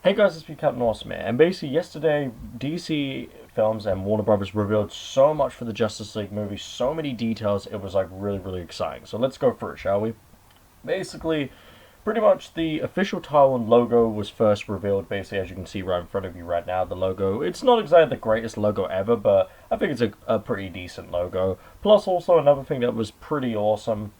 Hey guys, it's me, Captain Awesome here. And basically, yesterday, DC Films and Warner Brothers revealed so much for the Justice League movie, so many details, it was like really, really exciting. So let's go through it, shall we? Basically, pretty much the official title and logo was first revealed, basically, as you can see right in front of you right now. The logo, it's not exactly the greatest logo ever, but I think it's a pretty decent logo. Plus, also, another thing that was pretty awesome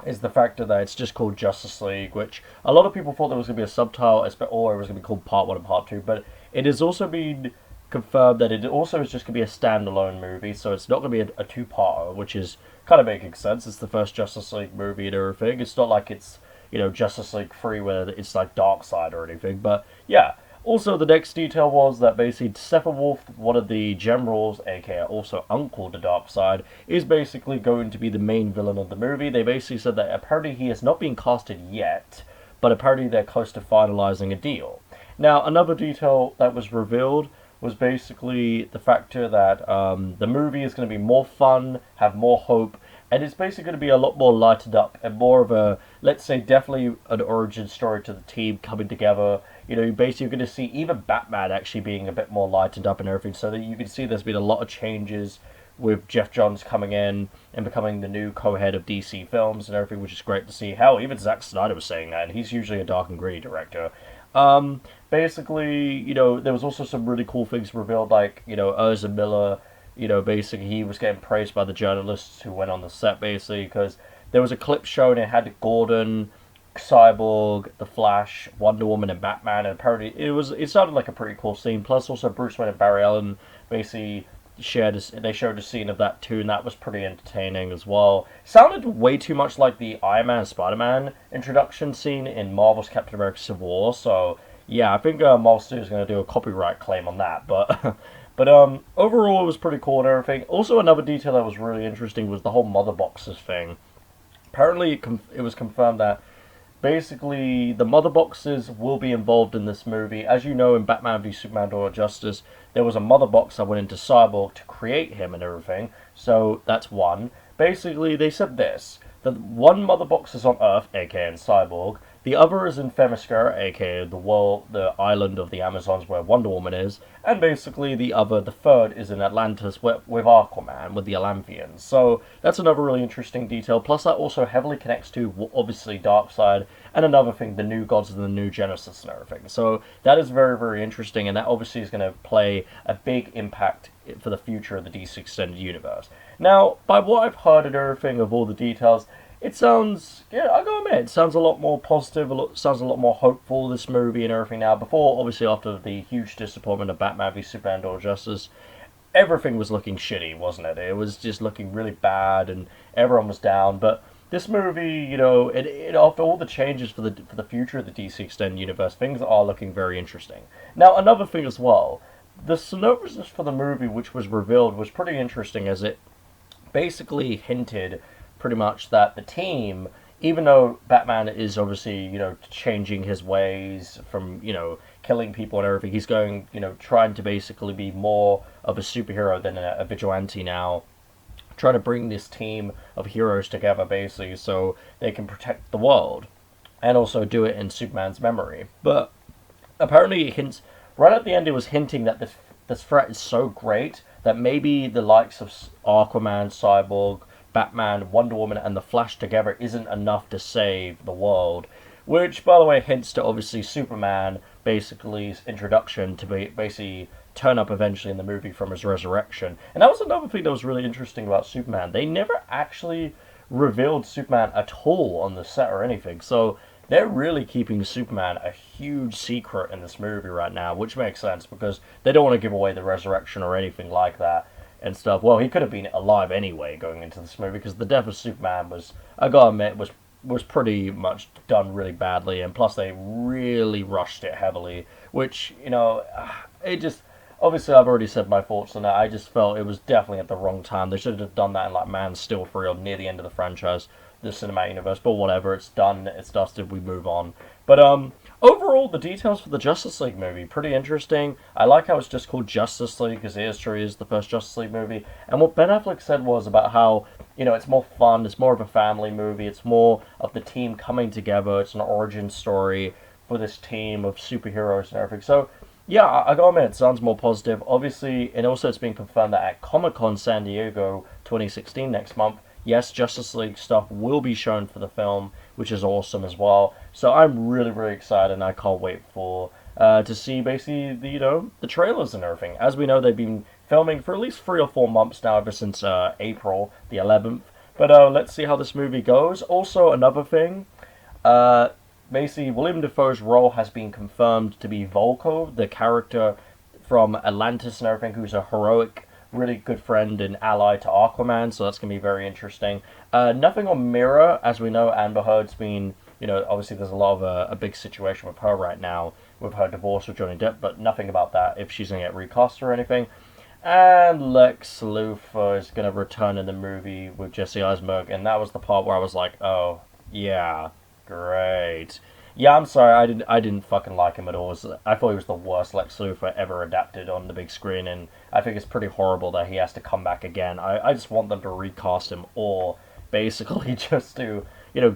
is the fact that it's just called Justice League, which a lot of people thought there was going to be a subtitle, or it was going to be called Part 1 and Part 2, but it has also been confirmed that it also is just going to be a standalone movie, so it's not going to be a two-parter, which is kind of making sense. It's the first Justice League movie and everything. It's not like it's, Justice League 3 where it's like Darkseid or anything, but yeah. Also, the next detail was that basically Steppenwolf, one of the generals, aka also Uncle to Darkseid, is basically going to be the main villain of the movie. They basically said that apparently he has not been casted yet, but apparently they're close to finalizing a deal. Now, another detail that was revealed was basically the factor that the movie is going to be more fun, have more hope, and it's basically going to be a lot more lighted up and more of a, let's say, definitely an origin story to the team coming together. Basically you're going to see even Batman actually being a bit more lightened up and everything, so that you can see there's been a lot of changes with Jeff Johns coming in and becoming the new co-head of DC Films and everything, which is great to see. Hell, even Zack Snyder was saying that, and he's usually a dark and gritty director. Basically, there was also some really cool things revealed, like, Ezra Miller, basically he was getting praised by the journalists who went on the set, basically, because there was a clip shown, it had Gordon, Cyborg, The Flash, Wonder Woman, and Batman, and apparently it sounded like a pretty cool scene. Plus, also Bruce Wayne and Barry Allen basically they showed a scene of that too, and that was pretty entertaining as well. Sounded way too much like the Iron Man Spider-Man introduction scene in Marvel's Captain America: Civil War. So yeah, I think Marvel Studios is going to do a copyright claim on that, but. But overall, it was pretty cool and everything. Also, another detail that was really interesting was the whole mother boxes thing. Apparently, it was confirmed that basically the mother boxes will be involved in this movie. As you know, in Batman v Superman: Dawn of Justice, there was a mother box that went into Cyborg to create him and everything. So that's one. Basically, they said this: that one mother box is on Earth, aka in Cyborg. The other is in Themyscira, aka the island of the Amazons where Wonder Woman is, and basically the third, is in Atlantis with Aquaman, with the Atlanteans. So that's another really interesting detail. Plus, that also heavily connects to obviously Darkseid, and another thing, the new gods and the new Genesis and everything. So that is very, very interesting, and that obviously is going to play a big impact for the future of the DC Extended Universe. Now, by what I've heard and everything of all the details, it sounds, yeah, I gotta admit, it sounds a lot more positive, sounds a lot more hopeful, this movie and everything now. Before, obviously, after the huge disappointment of Batman v Superman: Dawn of Justice, everything was looking shitty, wasn't it? It was just looking really bad, and everyone was down. But this movie, after all the changes for the future of the DC Extended Universe, things are looking very interesting. Now, another thing as well, the synopsis for the movie, which was revealed, was pretty interesting, as it basically hinted pretty much that the team, even though Batman is obviously, changing his ways from, killing people and everything, he's going, trying to basically be more of a superhero than a vigilante now, trying to bring this team of heroes together, basically, so they can protect the world, and also do it in Superman's memory. But apparently, it hints, right at the end, it was hinting that this threat is so great that maybe the likes of Aquaman, Cyborg, Batman, Wonder Woman, and the Flash together isn't enough to save the world. Which, by the way, hints to obviously Superman basically's introduction to basically turn up eventually in the movie from his resurrection. And that was another thing that was really interesting about Superman. They never actually revealed Superman at all on the set or anything. So they're really keeping Superman a huge secret in this movie right now, which makes sense because they don't want to give away the resurrection or anything like that and stuff. Well, he could have been alive anyway going into this movie because the death of Superman was, I gotta admit, was pretty much done really badly, and plus they really rushed it heavily, which, it just, obviously I've already said my thoughts on it. I just felt it was definitely at the wrong time. They should have done that in like Man of Steel 3 or near the end of the franchise, the cinematic universe, but whatever, it's done, it's dusted, we move on. But overall, the details for the Justice League movie, pretty interesting. I like how it's just called Justice League, because it truly is the first Justice League movie. And what Ben Affleck said was about how, it's more fun, it's more of a family movie, it's more of the team coming together, it's an origin story, for this team of superheroes and everything. So yeah, I gotta admit, it sounds more positive. Obviously, and also it's been confirmed that at Comic Con San Diego 2016 next month, yes, Justice League stuff will be shown for the film, which is awesome as well. So I'm really, really excited, and I can't wait for to see basically the trailers and everything. As we know, they've been filming for at least 3 or 4 months now, ever since April the 11th. But let's see how this movie goes. Also, another thing, uh, basically, William Dafoe's role has been confirmed to be Volko, the character from Atlantis and everything, who's a heroic, really good friend and ally to Aquaman. So that's gonna be very interesting. Nothing on Mira, as we know. Amber Heard's been, obviously there's a lot of a big situation with her right now with her divorce with Johnny Depp, but nothing about that if she's gonna get recast or anything. And Lex Luthor is gonna return in the movie with Jesse Eisenberg, and that was the part where I was like, oh yeah, great. Yeah, I'm sorry, I didn't fucking like him at all. I thought he was the worst Lex Luthor ever adapted on the big screen, and I think it's pretty horrible that he has to come back again. I just want them to recast him, or basically just to,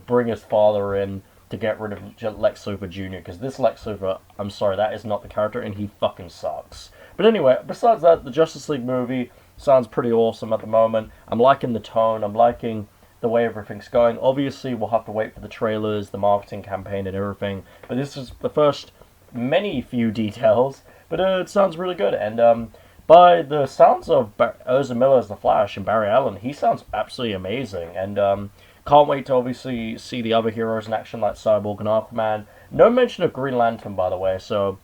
bring his father in to get rid of Lex Luthor Jr., because this Lex Luthor, I'm sorry, that is not the character, and he fucking sucks. But anyway, besides that, the Justice League movie sounds pretty awesome at the moment. I'm liking the tone, I'm liking the way everything's going. Obviously, we'll have to wait for the trailers, the marketing campaign, and everything. But this is the first many few details. But it sounds really good. And by the sounds of Ezra Miller as the Flash and Barry Allen, he sounds absolutely amazing. And can't wait to obviously see the other heroes in action like Cyborg and Aquaman. No mention of Green Lantern, by the way. So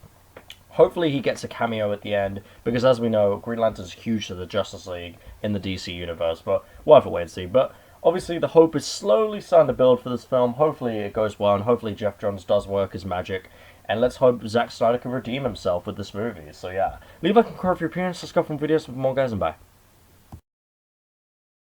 hopefully he gets a cameo at the end, because as we know, Green Lantern's huge to the Justice League in the DC universe. But we'll have to wait and see. But obviously, the hope is slowly starting to build for this film. Hopefully, it goes well, and hopefully, Jeff Johns does work his magic. And let's hope Zack Snyder can redeem himself with this movie. So, yeah. Leave a like and comment for your appearance. Let's go from videos with more guys, and bye.